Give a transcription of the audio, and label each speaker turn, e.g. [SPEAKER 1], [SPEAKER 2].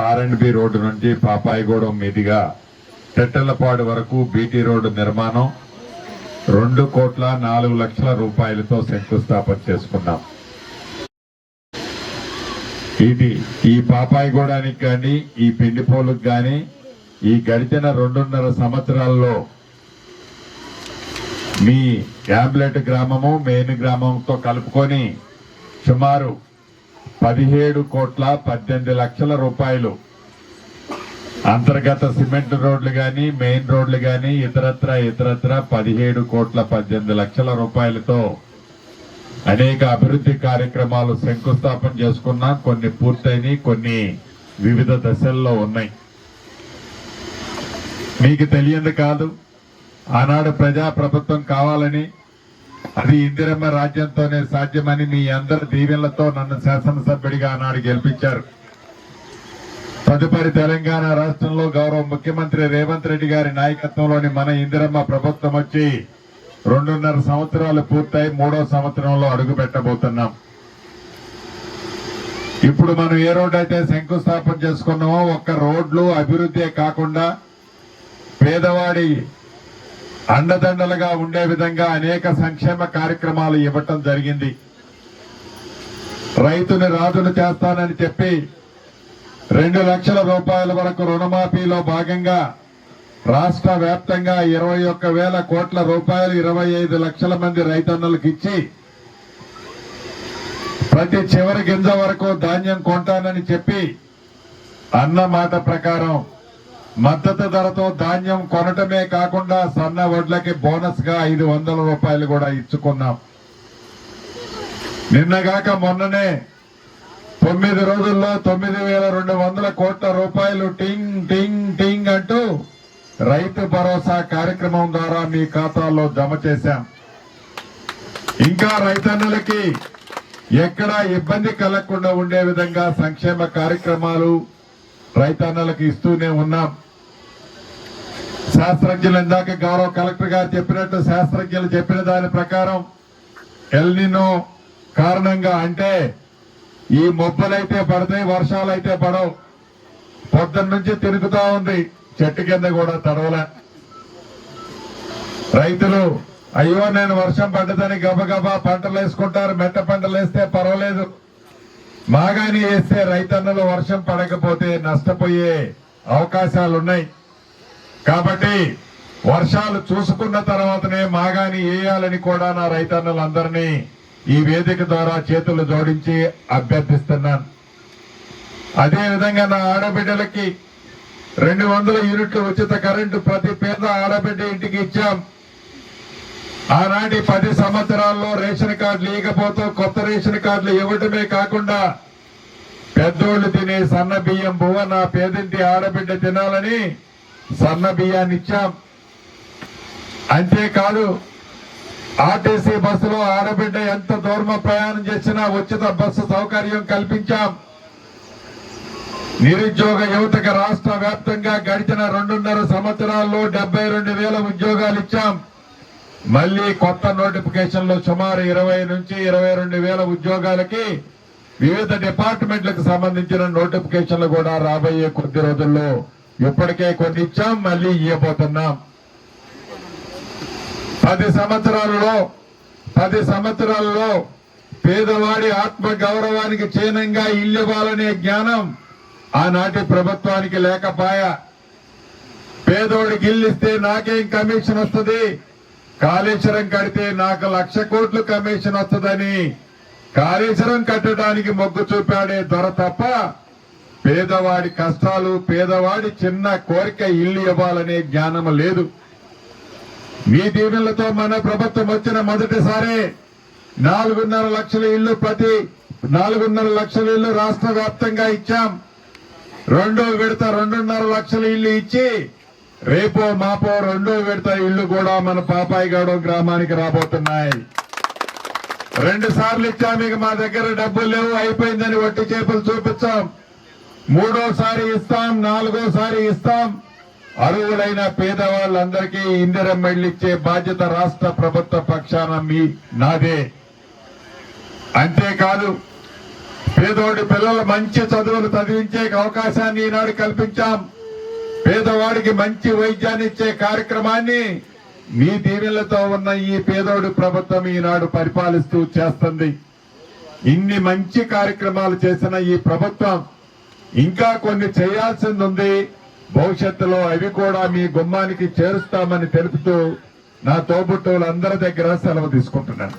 [SPEAKER 1] ఆర్ఎండ్బి రోడ్డు నుంచి పాపాయిగూడెం మీదుగా తెట్టెళ్లపాడు వరకు బీటీ రోడ్డు నిర్మాణం 2,04,00,000 రూపాయలతో శంకుస్థాపన చేసుకున్నాం. ఇది ఈ పాపాయిగూడానికి కానీ ఈ పిండిపోలుకు కానీ ఈ గడిచిన 2.5 సంవత్సరాల్లో మీ యాబ్లెట్ గ్రామము మెయిన్ గ్రామంతో కలుపుకొని సుమారు 17,18,00,000 రూపాయలు అంతర్గత సిమెంట్ రోడ్లు గాని మెయిన్ రోడ్లు గాని ఇతరత్ర 17,18,00,000 రూపాయలతో అనేక అభివృద్ధి కార్యక్రమాలు శంకుస్థాపన చేసుకున్నాం. కొన్ని పూర్తయినాయి, కొన్ని వివిధ దశల్లో ఉన్నాయి. మీకు తెలియంది కాదు, ఆనాడు ప్రజా ప్రభుత్వం కావాలని, అది ఇందిరమ్మ రాజ్యంతోనే సాధ్యమని మీ అందరి దీవెనలతో నన్ను శాసనసభ్యుడిగా ఆనాడు గెలిపించారు. తదుపరి తెలంగాణ రాష్ట్రంలో గౌరవ ముఖ్యమంత్రి రేవంత్ రెడ్డి గారి నాయకత్వంలోని మన ఇందిరమ్మ ప్రభుత్వం వచ్చి 2.5 సంవత్సరాలు పూర్తయి 3వ సంవత్సరంలో అడుగు పెట్టబోతున్నాం. ఇప్పుడు మనం ఏ రోడ్డు అయితే శంకుస్థాపన చేసుకున్నామో ఒక్క రోడ్లు అభివృద్ధి కాకుండా పేదవాడి అండదండలుగా ఉండే విధంగా అనేక సంక్షేమ కార్యక్రమాలు ఇవ్వటం జరిగింది. రైతుని రాజును చేస్తానని చెప్పి 2 లక్షల రూపాయల వరకు రుణమాఫీలో భాగంగా రాష్ట్ర వ్యాప్తంగా 21,000 కోట్ల రూపాయలు 25 లక్షల మంది రైతన్నలకు ఇచ్చి ప్రతి చివరి గింజ వరకు ధాన్యం కొంటానని చెప్పి అన్న మాట ప్రకారం మద్దతు ధరతో ధాన్యం కొనటమే కాకుండా సన్న వడ్లకి బోనస్ గా 500 రూపాయలు కూడా ఇచ్చుకున్నాం. నిన్నగాక మొన్ననే 9 రోజుల్లో 9,200 కోట్ల రూపాయలు టింగ్ టింగ్ టింగ్ అంటూ రైతు భరోసా కార్యక్రమం ద్వారా మీ ఖాతాల్లో జమ చేశాం. ఇంకా రైతన్నులకి ఎక్కడా ఇబ్బంది కలగకుండా ఉండే విధంగా సంక్షేమ కార్యక్రమాలు రైతన్నలకు ఇస్తూనే ఉన్నాం. శాస్త్రజ్ఞులు ఇందాక గౌరవ కలెక్టర్ గారు చెప్పినట్టు శాస్త్రజ్ఞులు చెప్పిన దాని ప్రకారం ఎల్నినో కారణంగా, అంటే ఈ మొబ్బలైతే పడతాయి, వర్షాలైతే పడవు. పొద్దున్న నుంచి తిరుగుతా ఉంది, చెట్టు కింద కూడా తడవలే. రైతులు అయ్యో నేను వర్షం పడ్డదని గబగబా పంటలు వేసుకుంటారు, మెట్ట పంటలు వేస్తే పర్వాలేదు, మాగాని వేస్తే రైతన్నలు వర్షం పడకపోతే నష్టపోయే అవకాశాలున్నాయి. కాబట్టి వర్షాలు చూసుకున్న తర్వాతనే మాగాని వేయాలని కూడా నా రైతన్నలందరినీ ఈ వేదిక ద్వారా చేతులు జోడించి అభ్యర్థిస్తున్నాను. అదేవిధంగా నా ఆడబిడ్డలకి 200 యూనిట్ల ఉచిత కరెంటు ప్రతి పేద ఆడబిడ్డ ఇంటికి ఇచ్చాం. ఆనాటి 10 సంవత్సరాల్లో రేషన్ కార్డులు ఇవ్వకపోతే కొత్త రేషన్ కార్డులు ఇవ్వటమే కాకుండా పెద్దోళ్లు తినే సన్న బియ్యం బువ్వ నా పేదింటి ఆడబిడ్డ తినాలని సన్న బియ్యాన్ని ఇచ్చాం. అంతేకాదు ఆర్టీసీ బస్సులో ఆడబిడ్డ ఎంత దూరం ప్రయాణం చేసినా ఉచిత బస్సు సౌకర్యం కల్పించాం. నిరుద్యోగ యువతకు రాష్ట్ర వ్యాప్తంగా గడిచిన 2.5 సంవత్సరాల్లో 72,000 ఉద్యోగాలు ఇచ్చాం. మళ్లీ కొత్త నోటిఫికేషన్లు సుమారు 20 నుంచి 22,000 ఉద్యోగాలకి వివిధ డిపార్ట్మెంట్లకు సంబంధించిన నోటిఫికేషన్లు కూడా రాబోయే కొద్ది రోజుల్లో ఇప్పటికే కొన్ని ఇచ్చాం, మళ్లీ ఇవ్వబోతున్నాం. 10 సంవత్సరాలలో పేదవాడి ఆత్మ గౌరవానికి చిహ్నంగా ఇల్లు ఇవ్వాలనే జ్ఞానం ఆనాటి ప్రభుత్వానికి లేకపోయా. పేదోడికి ఇల్లు ఇస్తే నాకేం కమిషన్ వస్తుంది, కాళేశ్వరం కడితే నాకు 1,00,000 కోట్లు కమిషన్ వస్తుందని కాళేశ్వరం కట్టడానికి మొగ్గు చూపాడే దొర తప్ప పేదవాడి కష్టాలు, పేదవాడి చిన్న కోరిక ఇల్లు ఇవ్వాలనే జ్ఞానం లేదు. మీ దీవెనలతో మన ప్రభుత్వం వచ్చిన మొదటిసారి 4.5 లక్షల ఇళ్లు, ప్రతి 4.5 లక్షల ఇళ్లు రాష్ట్ర వ్యాప్తంగా ఇచ్చాం. రెండో విడత 2.5 లక్షల ఇళ్లు ఇచ్చి రేపో మాపో 2వ విడత ఇళ్లు కూడా మన పాపాయిగూడెం గ్రామానికి రాబోతున్నాయి. 2 సార్లు ఇచ్చాం. ఇక మా దగ్గర డబ్బులు లేవు, అయిపోయిందని వట్టి చేపలు చూపించాం. 3వసారి ఇస్తాం, 4వసారి ఇస్తాం. అర్హులైన పేదవాళ్ళందరికీ ఇందిరమ్మ ఇళ్లు ఇచ్చే బాధ్యత రాష్ట్ర ప్రభుత్వ పక్షాన నాదే. అంతేకాదు పేదోడి పిల్లలు మంచి చదువులు చదివించే అవకాశాన్ని ఈనాడు కల్పించాం. పేదవాడికి మంచి వైద్యాన్ని ఇచ్చే కార్యక్రమాన్ని మీ దీవెనలతో ఉన్న ఈ పేదోడి ప్రభుత్వం ఈనాడు పరిపాలిస్తూ చేస్తుంది. ఇన్ని మంచి కార్యక్రమాలు చేసిన ఈ ప్రభుత్వం ఇంకా కొన్ని చేయాల్సింది ఉంది. భవిష్యత్తులో అవి కూడా మీ గుమ్మానికి చేరుస్తామని తెలుపుతూ నా తోబుట్టువులందరి దగ్గర సెలవు తీసుకుంటున్నాను.